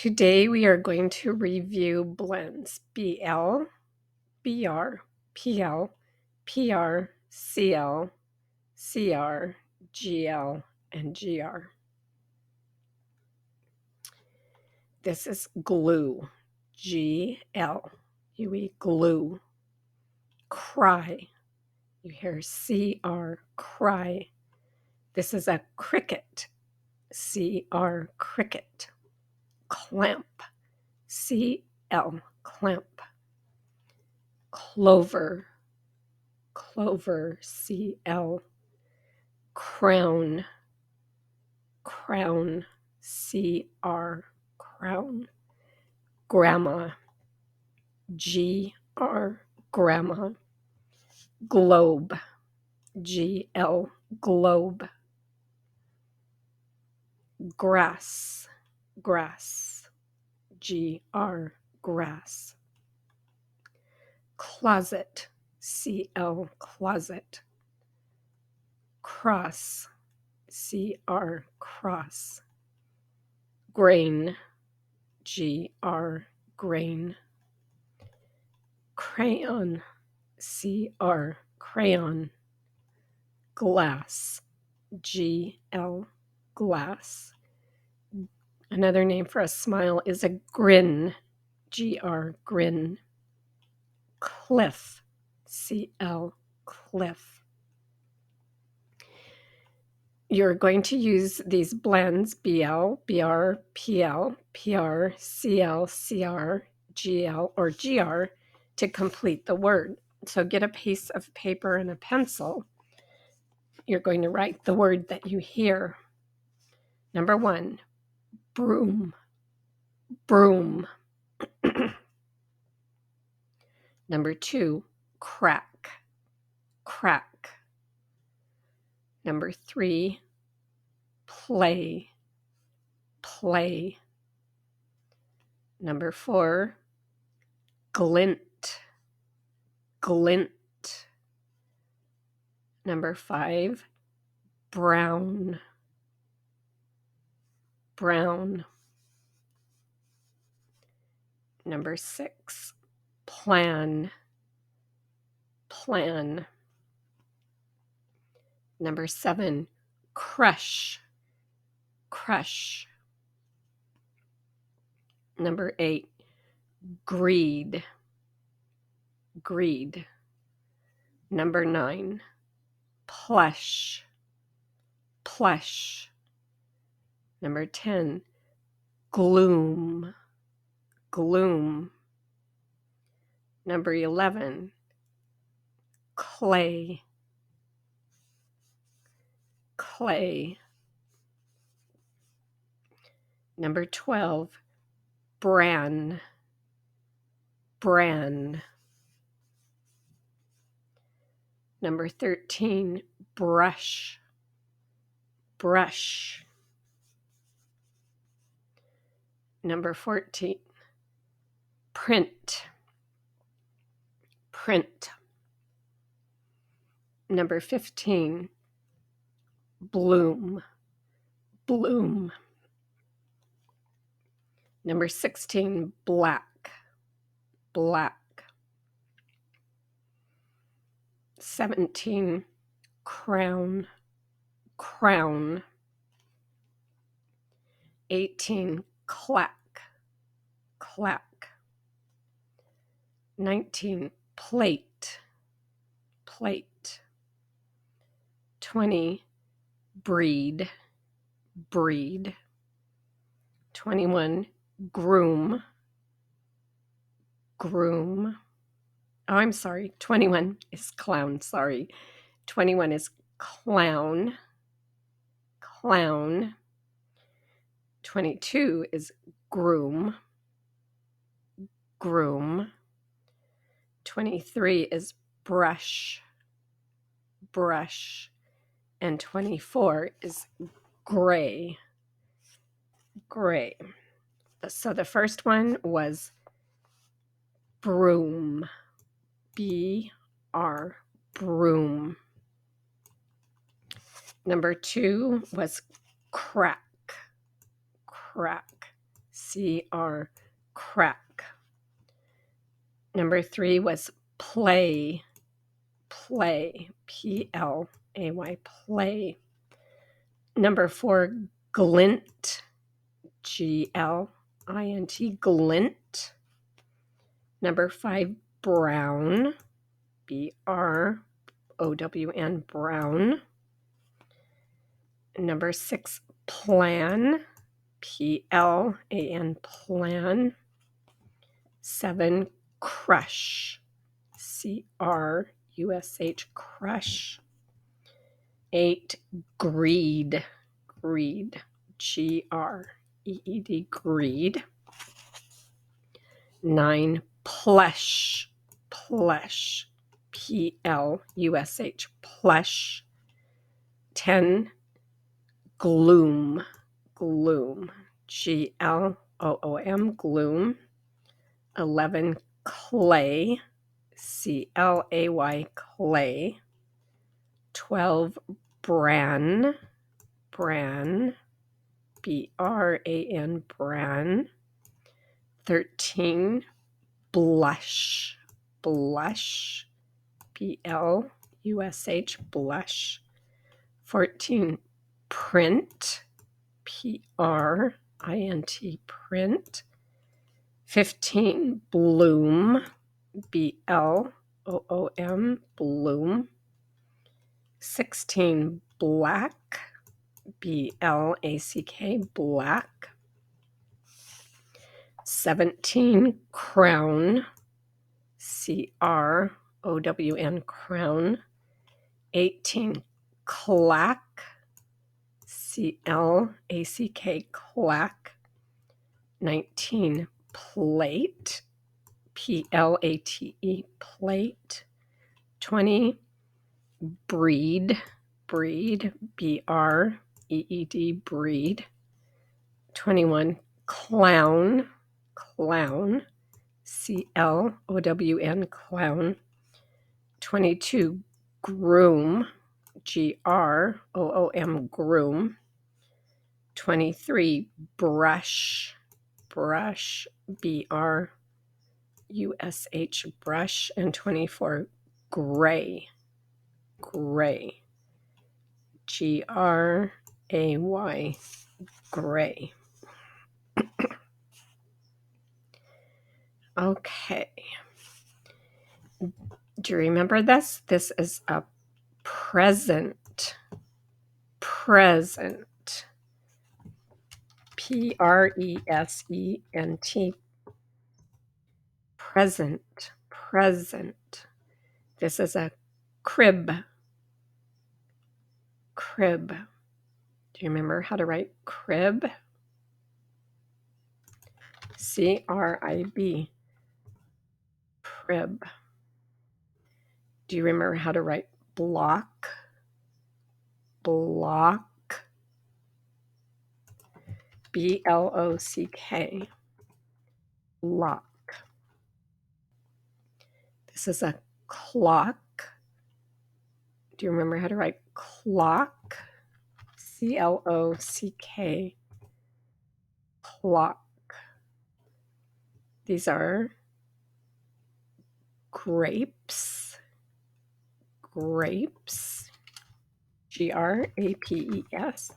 Today we are going to review blends BL, BR, PL, PR, CL, CR, GL, and GR. This is glue, GLUE, glue. Cry, you hear CR, cry. This is a cricket, CR, cricket. Clamp, CL, clamp. Clover, clover, CL. Crown, crown, CR, crown. Grandma, GR, grandma. Globe, GL, globe. Grass, grass, GR, grass. Closet, CL, closet. Cross, CR, cross. Grain, GR, grain. Crayon, CR, crayon. Glass, GL, glass. Another name for a smile is a grin, GR, grin. Cliff, CL, cliff. You're going to use these blends BL, BR, PL, PR, CL, CR, GL, or GR to complete the word. So get a piece of paper and a pencil. You're going to write the word that you hear. Number 1, broom, broom. Number 2, crack, crack. Number 3, play, play. Number 4, glint, glint. Number 5, brown, brown. Number 6, plan, plan. Number 7, crush, crush. Number 8, greed, greed. Number 9, plush, plush. Number 10, gloom, gloom. Number 11, clay, clay. Number 12, bran, bran. Number 13, brush, brush. Number 14, print, print. Number 15, bloom, bloom. Number 16, black, black. 17, crown, crown. 18, clack, clack. 19, plate, plate. 20, breed, breed. 21, groom, groom. Oh, I'm sorry. 21 is clown. Sorry. 21 is clown, clown. 22 is groom, groom. 23 is brush, brush. And 24 is gray, gray. So the first one was broom, BR, broom. Number 2 was crack, crack, C-R, crack. Number 3 was play, play, P-L-A-Y, play. Number 4, glint, G-L-I-N-T, glint. Number 5, brown, B-R-O-W-N, brown. Number 6, plan, P-L-A-N, plan. 7, crush, C-R-U-S-H, crush. 8, greed, greed, G-R-E-E-D, greed. 9, plush, plush, P-L-U-S-H, plush. 10, gloom, gloom, G-L-O-O-M, gloom. 11, clay, C-L-A-Y, clay. 12, bran, bran, B-R-A-N, bran. 13, blush, blush, B-L-U-S-H, blush. 14, print, P-R-I-N-T, print. 15, bloom, B-L-O-O-M, bloom. 16, black, B-L-A-C-K, black. 17, crown, C-R-O-W-N, crown. 18, clack, C-L-A-C-K, clack. 19, plate, P-L-A-T-E, plate. 20, breed, breed, B-R-E-E-D, breed. 21, clown, clown, C-L-O-W-N, clown. 22, groom, G-R-O-O-M, groom. 23, brush, brush, B-R-U-S-H, brush. And 24, gray, gray, G-R-A-Y, gray. Okay. Do you remember this? This is a present, present, P-R-E-S-E-N-T, present, present. This is a crib, crib. Do you remember how to write crib? C-R-I-B, crib. Do you remember how to write block? Block. B-L-O-C-K. Lock. This is a clock. Do you remember how to write clock? C-L-O-C-K. Clock. These are grapes. Grapes. G-R-A-P-E-S.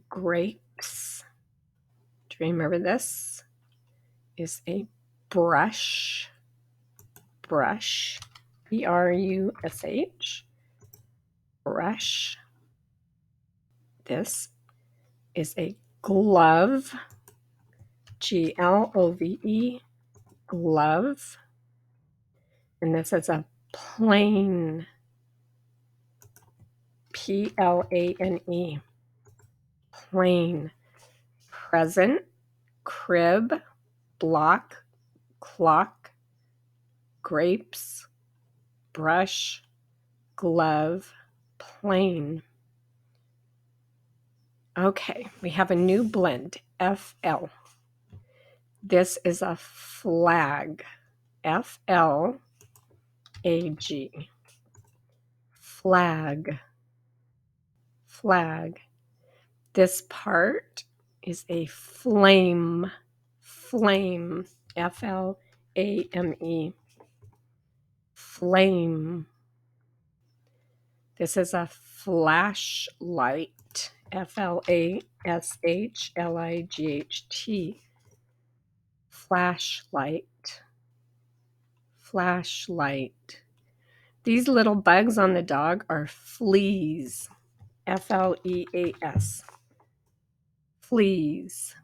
Grapes. Do you remember this? Is a brush. Brush. B-R-U-S-H. Brush. This is a glove. G-L-O-V-E. Glove. And this is a plane. P-L-A-N-E. Plane. Present, crib, block, clock, grapes, brush, glove, plane. Okay, we have a new blend, F-L. This is a flag, F-L-A-G. Flag, flag. This part is a flame. Flame. Flame. Flame. This is a flashlight. Flashlight. Flashlight. Flashlight. These little bugs on the dog are fleas. Fleas. Fleas.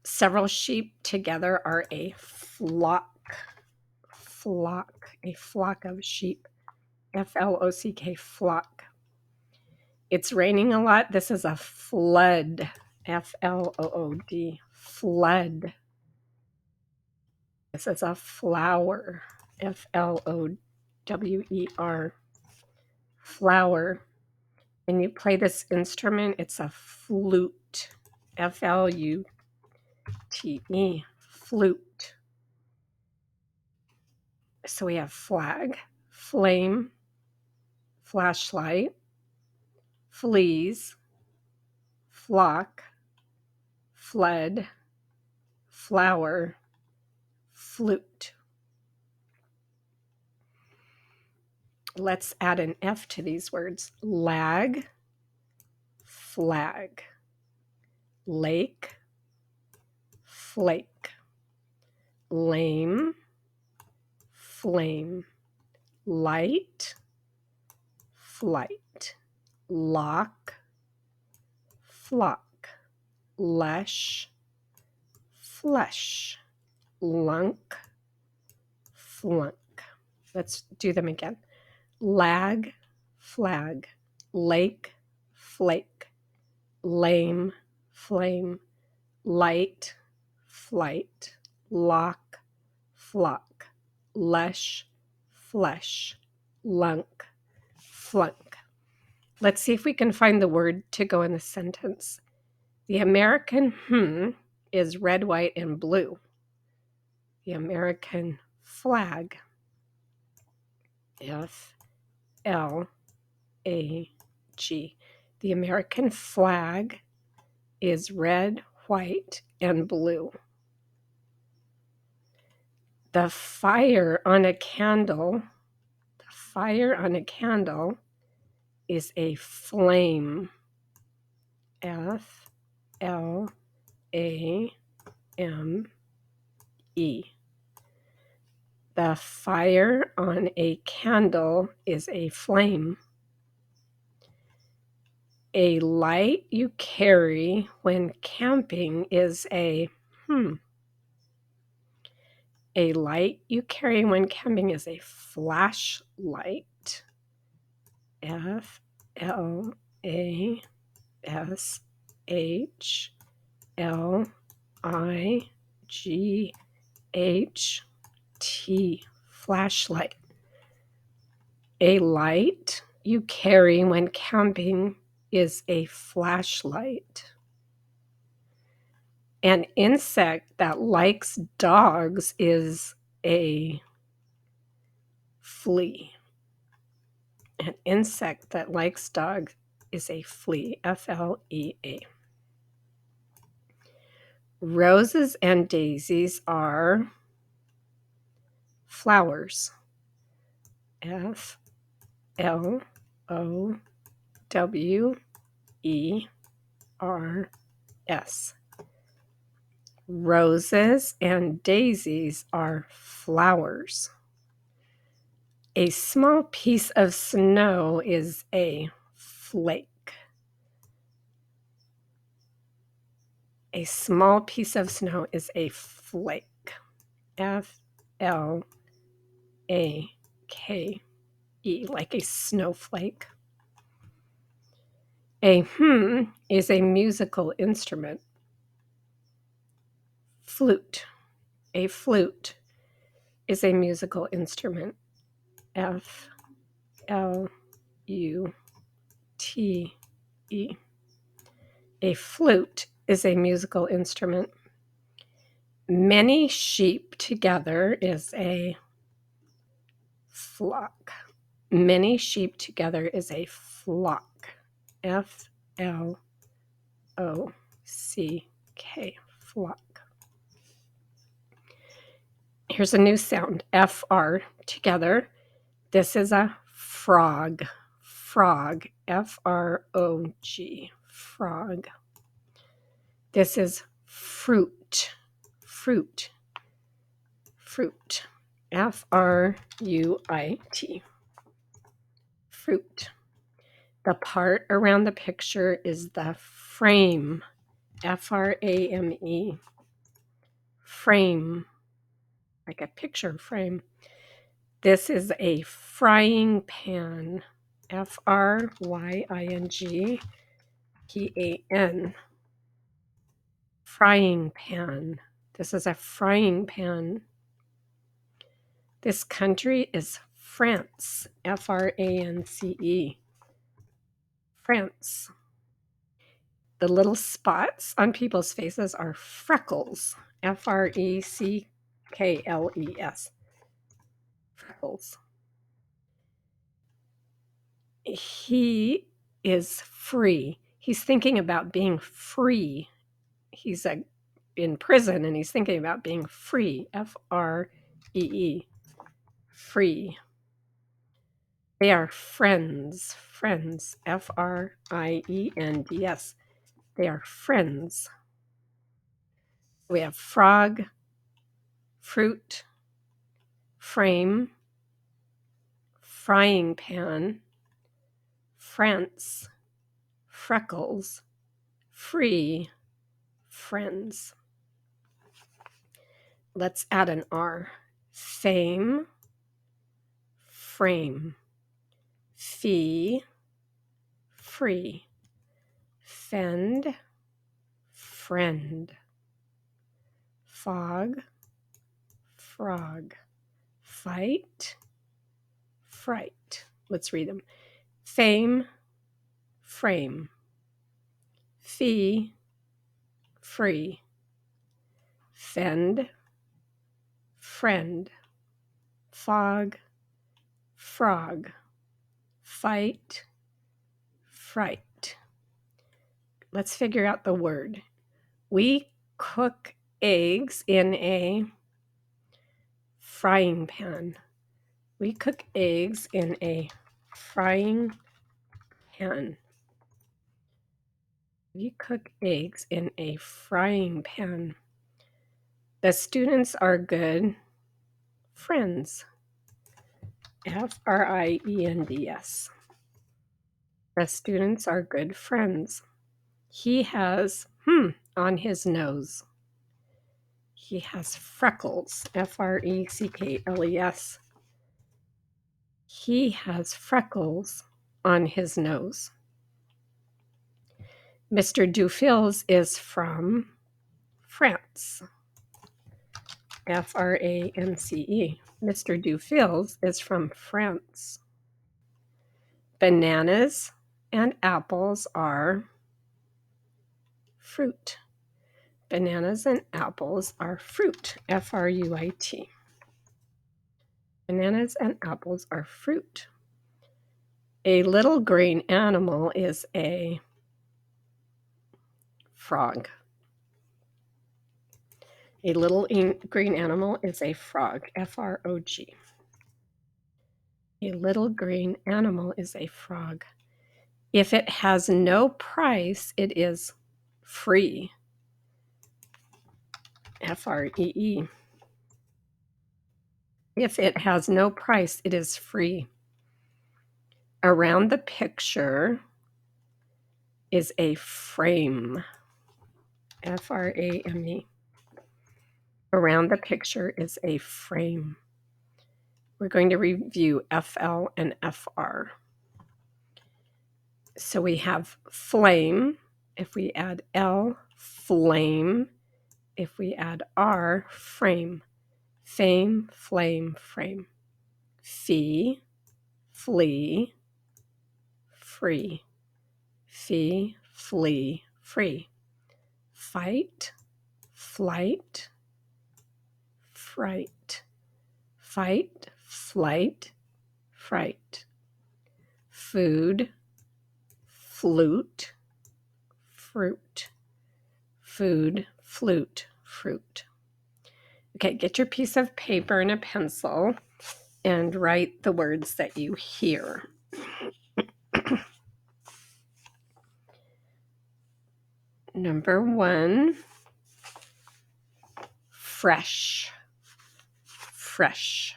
Several sheep together are a flock. Flock. A flock of sheep. Flock. Flock. It's raining a lot. This is a flood. Flood. Flood. This is a flower. Flower. Flower. When you play this instrument, it's a flute. Flute. Flute. So we have flag, flame, flashlight, fleas, flock, flood, flower, flute. Let's add an F to these words. Lag, flag, lake, flake, lame, flame, light, flight, lock, flock, lush, flush, lunk, flunk. Let's do them again. Lag, flag, lake, flake, lame, flame, light, flight, lock, flock, lush, flush, lunk, flunk. Let's see if we can find the word to go in the sentence. The American is red, white, and blue. The American flag. F-L-A-G. The American flag is red, white, and blue. The fire on a candle, is a flame. F-L-A-M-E. The fire on a candle is a flame. A light you carry when camping is a A light you carry when camping is a flashlight. Flashlight. Flashlight. A light you carry when camping is a flashlight. An insect that likes dogs is a flea. An insect that likes dogs is a flea. F-L-E-A. Roses and daisies are flowers. F-L-O-W-E-R-S. Roses and daisies are flowers. A small piece of snow is a flake. A small piece of snow is a flake. F-L-A-K-E, like a snowflake. A is a musical instrument. Flute. A flute is a musical instrument. F-L-U-T-E. A flute is a musical instrument. Many sheep together is a flock. Many sheep together is a flock. F-L-O-C-K. Flock. Here's a new sound, FR together. This is a frog. Frog, F-R-O-G, frog. This is fruit. Fruit. Fruit, F-R-U-I-T. Fruit. The part around the picture is the frame, F-R-A-M-E. Frame, like a picture frame. This is a frying pan, F-R-Y-I-N-G-P-A-N. Frying pan. This is a frying pan. This country is France, F-R-A-N-C-E. France. The little spots on people's faces are freckles, F-R-E-C-K-L-E-S. Freckles. He is free. He's thinking about being free. He's in prison and he's thinking about being free, F-R-E-E. Free. They are friends. Friends, F-R-I-E-N-D-S. They are friends. We have frog, fruit, frame, frying pan, France, freckles, free, friends. Let's add an R. Fame, frame, fee, free, fend, friend, fog, frog, fight, fright. Let's read them. Fame, frame, fee, free, fend, friend, fog, frog, fight, fright. Let's figure out the word. We cook eggs in a frying pan. We cook eggs in a frying pan. We cook eggs in a frying pan. The students are good friends. F-R-I-E-N-D-S. The students are good friends. He has on his nose. He has freckles, F-R-E-C-K-L-E-S. He has freckles on his nose. Mr. Dufils is from France, F-R-A-N-C-E. Mr. Dufils is from France. Bananas and apples are fruit. Bananas and apples are fruit, F-R-U-I-T. Bananas and apples are fruit. A little green animal is a frog. A little green animal is a frog, F-R-O-G. A little green animal is a frog. If it has no price, it is free, F-R-E-E. If it has no price, it is free. Around the picture is a frame, F-R-A-M-E. Around the picture is a frame. We're going to review FL and FR. So we have flame. If we add L, flame. If we add R, frame. Fame, flame, frame. Fee, flee, free. Fee, flee, free. Fight, flight, fright. Fight, flight, fright. Food, flute, fruit, food, flute, fruit. Okay, get your piece of paper and a pencil and write the words that you hear. Number 1, fresh, fresh.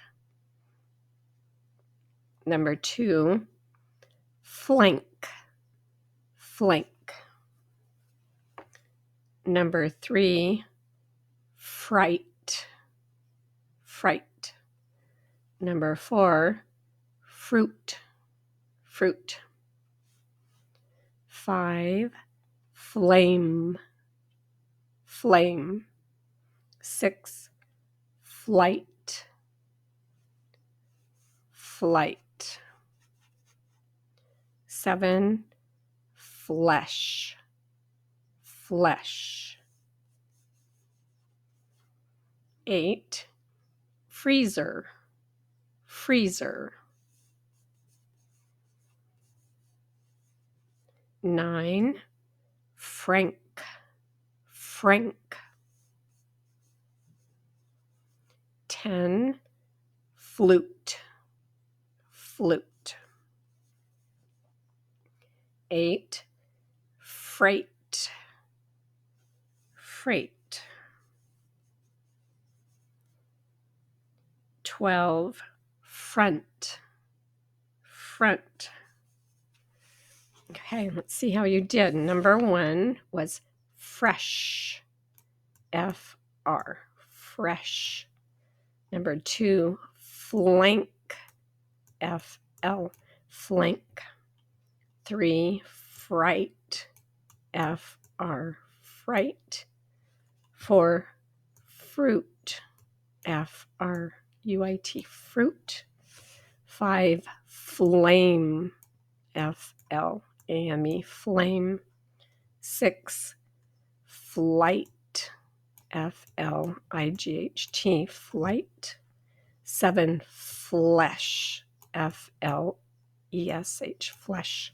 Number 2, flank, flank. Number 3, fright, fright. Number 4, fruit, fruit. 5, flame, flame. 6, flight, flight. 7, flesh, flesh. 8, freezer, freezer. 9, frank, frank. 10, flute, flute. 8, freight, freight. 12, front, front. Okay, let's see how you did. Number 1 was fresh, F-R, fresh. Number 2, flank, F-L, flank. 3, fright, F-R, fright. 4, fruit, F-R-U-I-T, fruit. 5, flame, F-L-A-M-E, flame. 6, flight, F-L-I-G-H-T, flight. 7, flesh, F-L-E-S-H, flesh.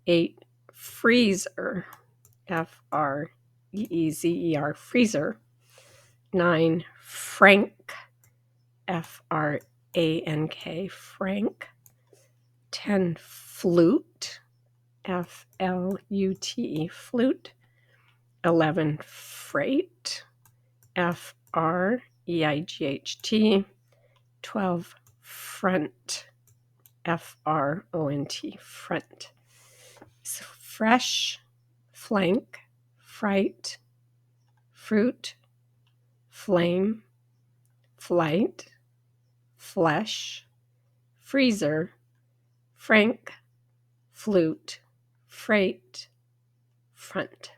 8, freezer, F-R-E-E-Z-E-R, freezer. 9, frank, F-R-A-N-K, frank. 10, flute, F-L-U-T-E, flute. 11, freight, F-R-E-I-G-H-T. 12, front, F-R-O-N-T, front. So fresh, flank, fright, fruit, flame, flight, flesh, freezer, frank, flute, freight, front.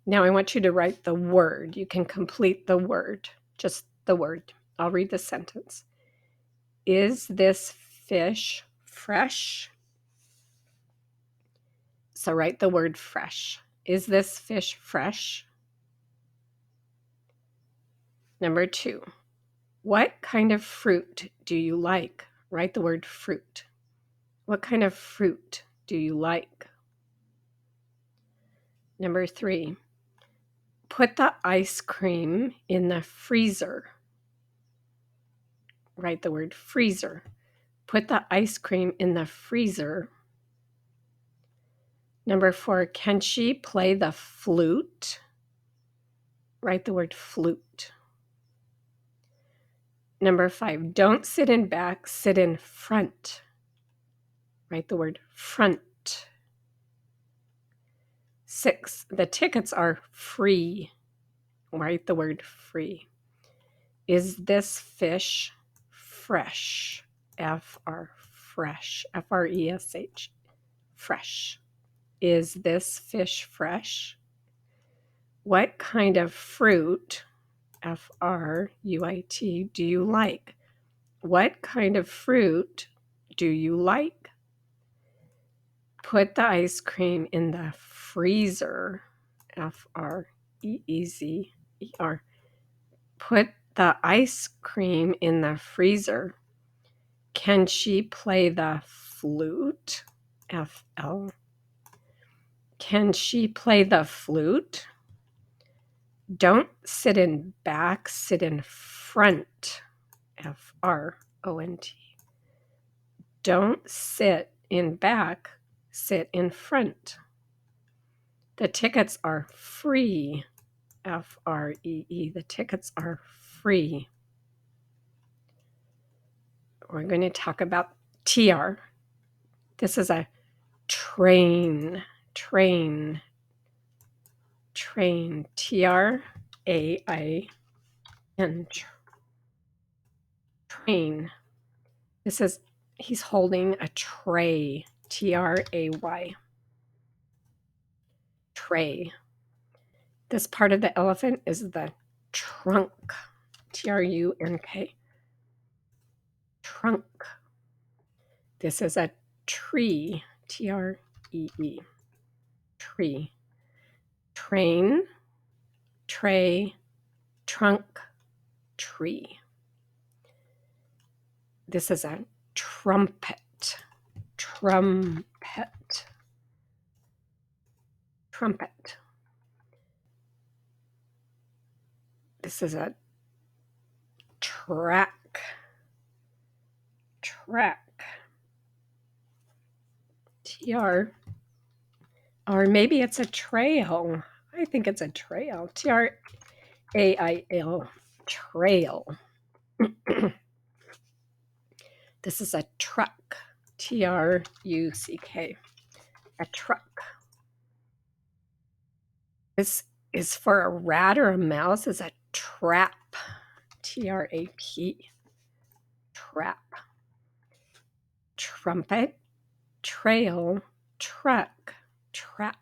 Now I want you to write the word. You can complete the word, just the word. I'll read the sentence. Is this fish fresh? So write the word fresh. Is this fish fresh? Number 2, what kind of fruit do you like? Write the word fruit. What kind of fruit do you like? Number 3, put the ice cream in the freezer. Write the word freezer. Put the ice cream in the freezer. Number 4, can she play the flute? Write the word flute. Number 5, don't sit in back, sit in front. Write the word front. 6, the tickets are free. Write the word free. Is this fish fresh? F-R, fresh. F-R-E-S-H, fresh. Is this fish fresh? What kind of fruit, F-R-U-I-T, do you like? What kind of fruit do you like? Put the ice cream in the freezer, F-R-E-E-Z-E-R. Put the ice cream in the freezer. Can she play the flute, F-L? Can she play the flute? Don't sit in back, sit in front. Front. Don't sit in back, sit in front. The tickets are free. Free. The tickets are free. We're going to talk about TR. This is a train. Train. TRAIN. Train. This is, he's holding a tray. TRAY. Tray. This part of the elephant is the trunk. TRUNK. Trunk. This is a tree. TREE. Tree. Train. Tray. Trunk. Tree. This is a trumpet. Trumpet. Trumpet. This is a track. Track. TR. Or maybe it's a trail. I think it's a trail. TRAIL. Trail. This is a truck. TRUCK. A truck. This is for a rat or a mouse is a trap. TRAP. Trap. Trumpet. Trail. Truck. Trap.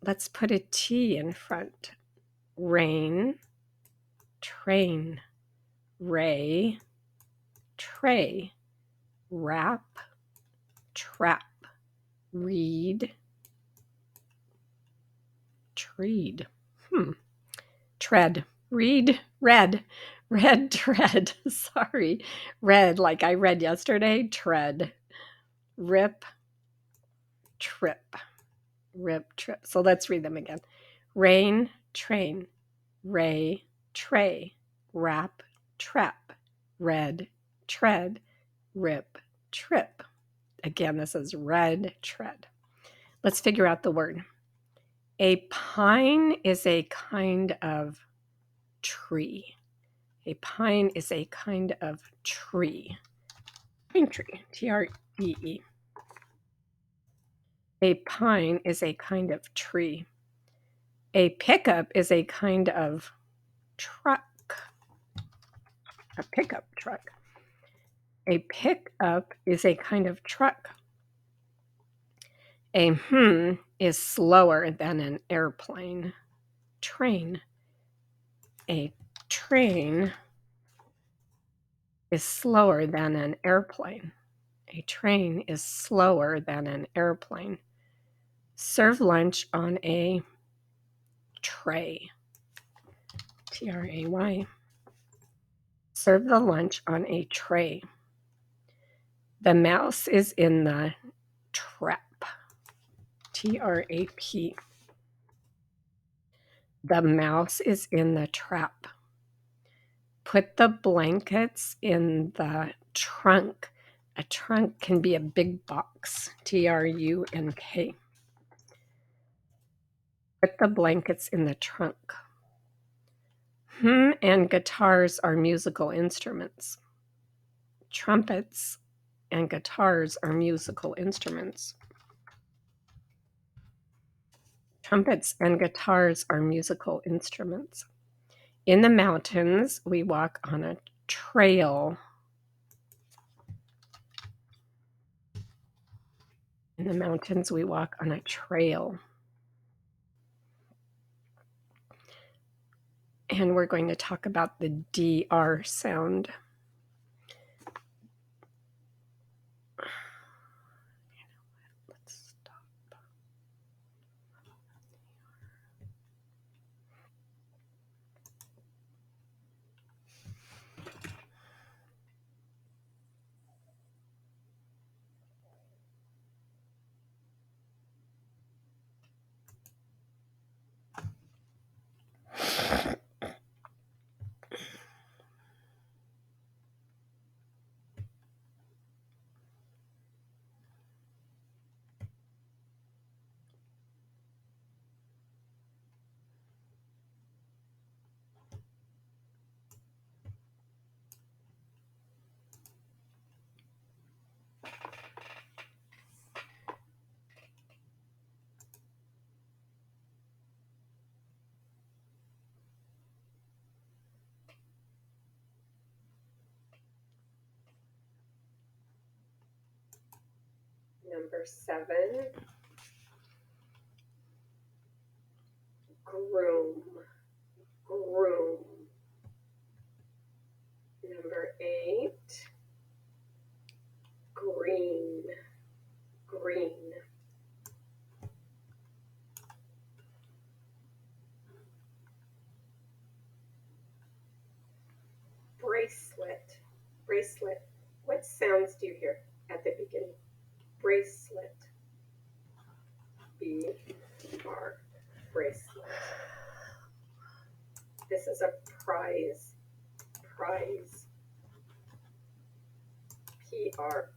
Let's put a T in front. Rain. Train. Ray. Tray. Wrap. Trap. Read. Treed. Tread. Read. Read. Red. Tread. Sorry. Read like I read yesterday. Tread. Rip. Trip. Rip. Trip. So let's read them again. Rain. Train. Ray. Tray. Wrap. Trap. Red. Tread. Rip. Trip. Again, this is red. Tread. Let's figure out the word. A pine is a kind of tree. A pine is a kind of tree. Pine tree. TREE. A pine is a kind of tree. A pickup is a kind of truck. A pickup truck. A pickup is a kind of truck. A is slower than an airplane. Train. A train is slower than an airplane. A train is slower than an airplane. Serve lunch on a tray. TRAY. Serve the lunch on a tray. The mouse is in the trap. TRAP. The mouse is in the trap. Put the blankets in the trunk. A trunk can be a big box. TRUNK. Put the blankets in the trunk. And guitars are musical instruments. Trumpets and guitars are musical instruments. Trumpets and guitars are musical instruments. In the mountains, we walk on a trail. In the mountains, we walk on a trail. And we're going to talk about the DR sound. Let's stop. Number 7, groom, groom. Number 8, green, green. Bracelet, bracelet. What sounds do you hear at the beginning? Bracelet. B-R, bracelet. This is a prize, prize. P-R